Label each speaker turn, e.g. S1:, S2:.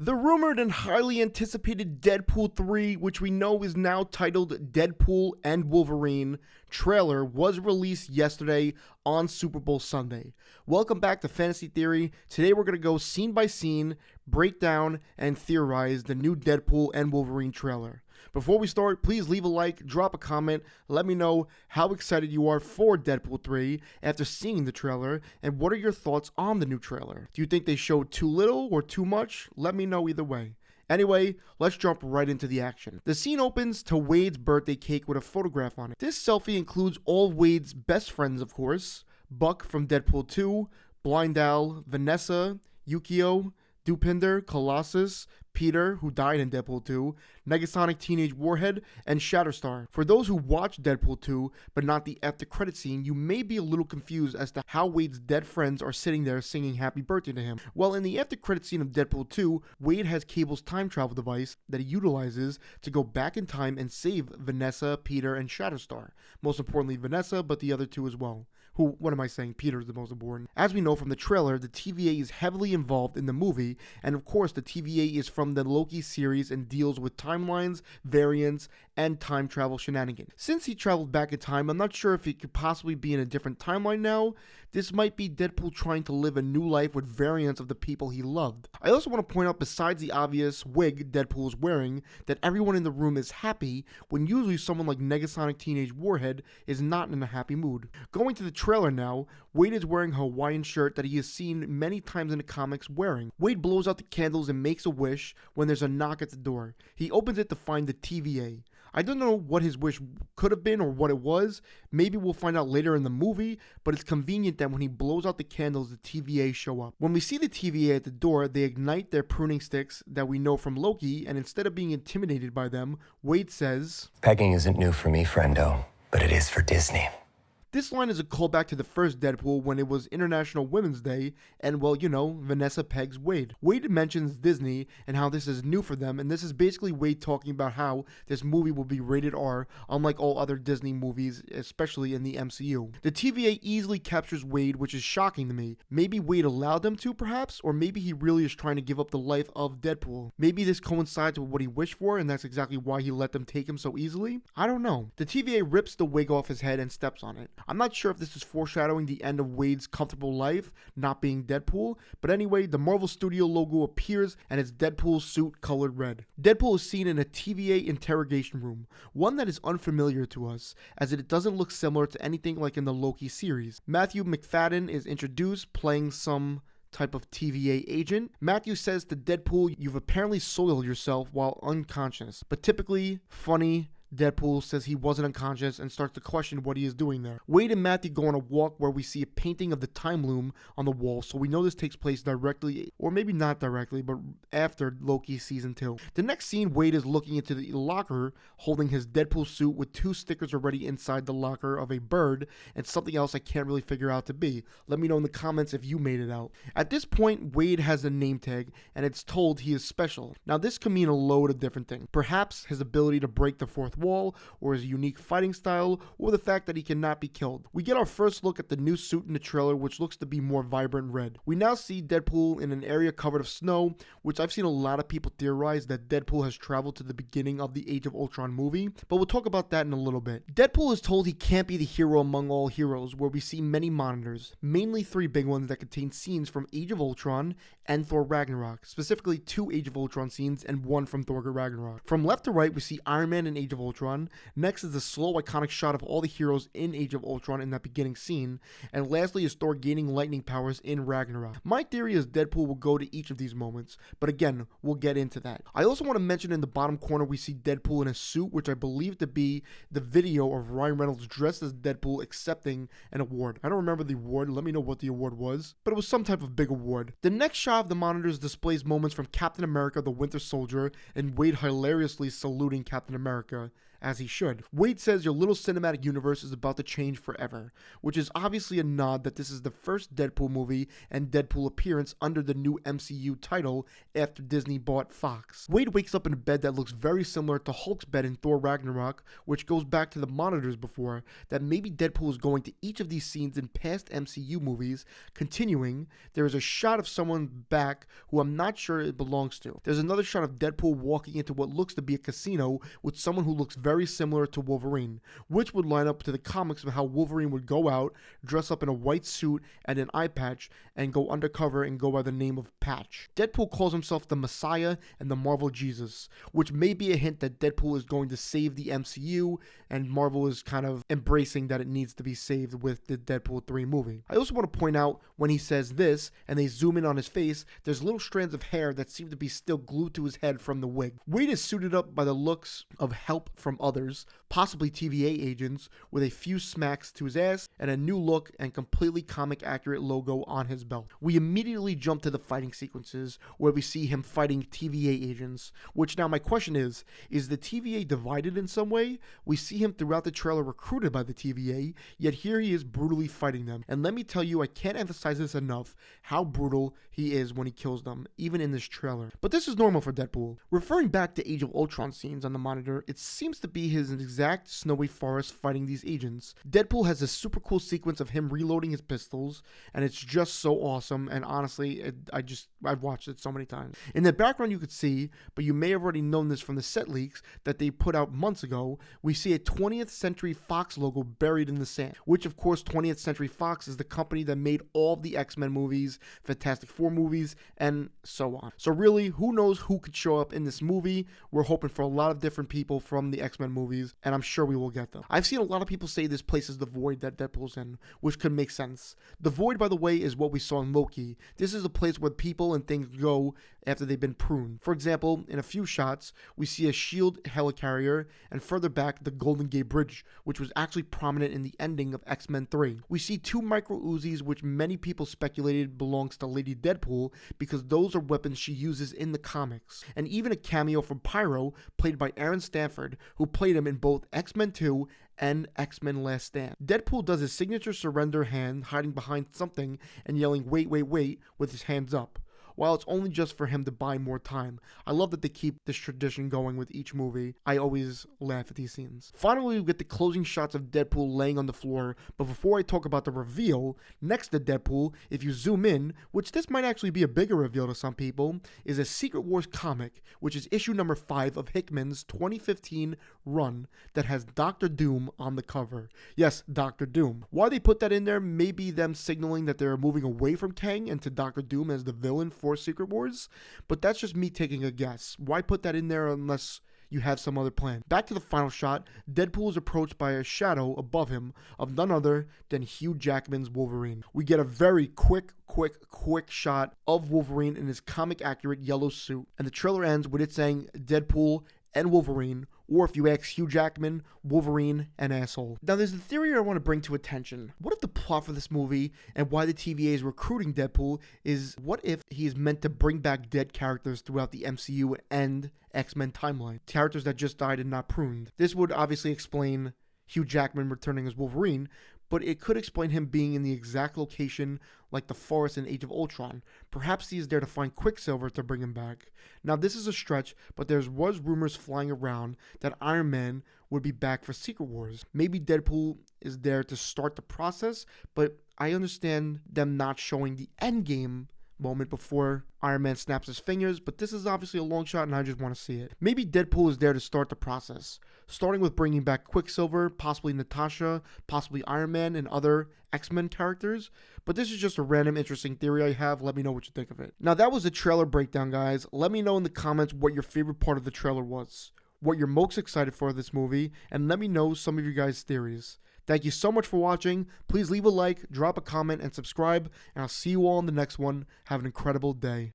S1: The rumored and highly anticipated Deadpool 3, which we know is now titled Deadpool and Wolverine, trailer was released yesterday on Super Bowl Sunday. Welcome back to Fantasy Theory. Today we're going to go scene by scene, break down, and theorize the new Deadpool and Wolverine trailer. Before we start, please leave a like, drop a comment, let me know how excited you are for Deadpool 3 after seeing the trailer, and what are your thoughts on the new trailer. Do you think they showed too little or too much? Let me know either way. Anyway, let's jump right into the action. The scene opens to Wade's birthday cake with a photograph on it. This selfie includes all of Wade's best friends, of course: Buck from Deadpool 2, Blind Al, Vanessa, Yukio, Dupinder, Colossus, Peter, who died in Deadpool 2, Negasonic Teenage Warhead, and Shatterstar. For those who watched Deadpool 2, but not the after credit scene, you may be a little confused as to how Wade's dead friends are sitting there singing happy birthday to him. Well, in the after credit scene of Deadpool 2, Wade has Cable's time travel device that he utilizes to go back in time and save Vanessa, Peter, and Shatterstar. Most importantly, Vanessa, but the other two as well. Peter is the most important. As we know from the trailer, the TVA is heavily involved in the movie, and of course the TVA is from the Loki series and deals with timelines, variants, and time travel shenanigans. Since he traveled back in time, I'm not sure if he could possibly be in a different timeline now. This might be Deadpool trying to live a new life with variants of the people he loved. I also want to point out, besides the obvious wig Deadpool is wearing, that everyone in the room is happy, when usually someone like Negasonic Teenage Warhead is not in a happy mood. Going to the trailer now, Wade is wearing a Hawaiian shirt that he has seen many times in the comics wearing. Wade blows out the candles and makes a wish when there's a knock at the door. He opens it to find the TVA. I don't know what his wish could have been or what it was. Maybe we'll find out later in the movie, but it's convenient that when he blows out the candles, the TVA show up. When we see the TVA at the door, they ignite their pruning sticks that we know from Loki, and instead of being intimidated by them, Wade says,
S2: "Pegging isn't new for me, friendo, but it is for Disney."
S1: This line is a callback to the first Deadpool when it was International Women's Day, and well, you know, Vanessa pegs Wade. Wade mentions Disney and how this is new for them, and this is basically Wade talking about how this movie will be rated R, unlike all other Disney movies, especially in the MCU. The TVA easily captures Wade, which is shocking to me. Maybe Wade allowed them to, perhaps, or maybe he really is trying to give up the life of Deadpool. Maybe this coincides with what he wished for, and that's exactly why he let them take him so easily. I don't know. The TVA rips the wig off his head and steps on it. I'm not sure if this is foreshadowing the end of Wade's comfortable life, not being Deadpool, but anyway, the Marvel Studio logo appears and it's Deadpool's suit colored red. Deadpool is seen in a TVA interrogation room, one that is unfamiliar to us, as it doesn't look similar to anything like in the Loki series. Matthew McFadden is introduced, playing some type of TVA agent. Matthew says to Deadpool, "You've apparently soiled yourself while unconscious," but typically funny, Deadpool says he wasn't unconscious and starts to question what he is doing there. Wade and Matthew go on a walk where we see a painting of the time loom on the wall, so we know this takes place directly, or maybe not directly, but after Loki season 2. The next scene, Wade is looking into the locker holding his Deadpool suit with 2 stickers already inside the locker of a bird and something else I can't really figure out to be. Let me know in the comments if you made it out. At this point, Wade has a name tag and it's told he is special. Now this could mean a load of different things. Perhaps his ability to break the fourth wall, or his unique fighting style, or the fact that he cannot be killed. We get our first look at the new suit in the trailer, which looks to be more vibrant red. We now see Deadpool in an area covered of snow, which I've seen a lot of people theorize that Deadpool has traveled to the beginning of the Age of Ultron movie, but we'll talk about that in a little bit. Deadpool is told he can't be the hero among all heroes, where we see many monitors, mainly 3 big ones that contain scenes from Age of Ultron and Thor Ragnarok, specifically 2 Age of Ultron scenes and 1 from Thor Ragnarok. From left to right, we see Iron Man in Age of Ultron. Next is the slow iconic shot of all the heroes in Age of Ultron in that beginning scene, and lastly is Thor gaining lightning powers in Ragnarok. My theory is Deadpool will go to each of these moments, but again, we'll get into that. I also want to mention in the bottom corner we see Deadpool in a suit, which I believe to be the video of Ryan Reynolds dressed as Deadpool accepting an award. I don't remember the award, let me know what the award was, but it was some type of big award. The next shot of the monitors displays moments from Captain America the Winter Soldier and Wade hilariously saluting Captain America as he should. Wade says your little cinematic universe is about to change forever, which is obviously a nod that this is the first Deadpool movie and Deadpool appearance under the new MCU title after Disney bought Fox. Wade wakes up in a bed that looks very similar to Hulk's bed in Thor Ragnarok, which goes back to the monitors before, that maybe Deadpool is going to each of these scenes in past MCU movies. Continuing, there is a shot of someone back who I'm not sure it belongs to. There's another shot of Deadpool walking into what looks to be a casino with someone who looks very similar to Wolverine, which would line up to the comics of how Wolverine would go out, dress up in a white suit and an eye patch, and go undercover and go by the name of Patch. Deadpool calls himself the Messiah and the Marvel Jesus, which may be a hint that Deadpool is going to save the MCU, and Marvel is kind of embracing that it needs to be saved with the Deadpool 3 movie. I also want to point out when he says this, and they zoom in on his face, there's little strands of hair that seem to be still glued to his head from the wig. Wade is suited up by the looks of help from others, possibly TVA agents, with a few smacks to his ass and a new look and completely comic accurate logo on his belt. We immediately jump to the fighting sequences where we see him fighting TVA agents, which now my question is the TVA divided in some way? We see him throughout the trailer recruited by the TVA, yet here he is brutally fighting them. And let me tell you, I can't emphasize this enough, how brutal he is when he kills them, even in this trailer. But this is normal for Deadpool. Referring back to Age of Ultron scenes on the monitor, it seems to be his exact snowy forest fighting these agents. Deadpool has a super cool sequence of him reloading his pistols, and it's just so awesome, and honestly, I've watched it so many times. In the background you could see, but you may have already known this from the set leaks that they put out months ago, we see a 20th Century Fox logo buried in the sand, which of course 20th Century Fox is the company that made all of the X-Men movies, Fantastic Four movies, and so on. So really, who knows who could show up in this movie? We're hoping for a lot of different people from the X-Men movies, and I'm sure we will get them. I've seen a lot of people say this place is the void that Deadpool's in, which could make sense. The void, by the way, is what we saw in Loki. This is a place where people and things go after they've been pruned. For example, in a few shots, we see a SHIELD helicarrier, and further back, the Golden Gate Bridge, which was actually prominent in the ending of X-Men 3. We see two micro Uzis, which many people speculated belongs to Lady Deadpool, because those are weapons she uses in the comics. And even a cameo from Pyro, played by Aaron Stanford, who played him in both X-Men 2 and X-Men Last Stand. Deadpool does his signature surrender hand, hiding behind something and yelling, "Wait, wait, wait," with his hands up. While it's only just for him to buy more time. I love that they keep this tradition going with each movie. I always laugh at these scenes. Finally, we get the closing shots of Deadpool laying on the floor, but before I talk about the reveal, next to Deadpool, if you zoom in, which this might actually be a bigger reveal to some people, is a Secret Wars comic, which is issue number 5 of Hickman's 2015 run that has Dr. Doom on the cover. Yes, Dr. Doom. Why they put that in there may be them signaling that they're moving away from Kang and to Dr. Doom as the villain for Secret Wars, but that's just me taking a guess. Why put that in there unless you have some other plan? Back to the final shot, Deadpool is approached by a shadow above him of none other than Hugh Jackman's Wolverine. We get a very quick shot of Wolverine in his comic accurate yellow suit, and the trailer ends with it saying Deadpool and Wolverine, or if you ask Hugh Jackman, Wolverine and asshole. Now there's a theory I want to bring to attention. What if the plot for this movie and why the TVA is recruiting Deadpool is, what if he is meant to bring back dead characters throughout the MCU and X-Men timeline? Characters that just died and not pruned. This would obviously explain Hugh Jackman returning as Wolverine, but it could explain him being in the exact location like the forest in Age of Ultron. Perhaps he is there to find Quicksilver to bring him back. Now this is a stretch, but there was rumors flying around that Iron Man would be back for Secret Wars. Maybe Deadpool is there to start the process, but I understand them not showing the end game moment before Iron Man snaps his fingers, but this is obviously a long shot and I just want to see it. Maybe Deadpool is there to start the process, starting with bringing back Quicksilver, possibly Natasha, possibly Iron Man and other X-Men characters, but this is just a random interesting theory I have. Let me know what you think of it. Now that was a trailer breakdown, guys. Let me know in the comments what your favorite part of the trailer was, what you're most excited for this movie, and let me know some of your guys' theories. Thank you so much for watching. Please leave a like, drop a comment, and subscribe, and I'll see you all in the next one. Have an incredible day.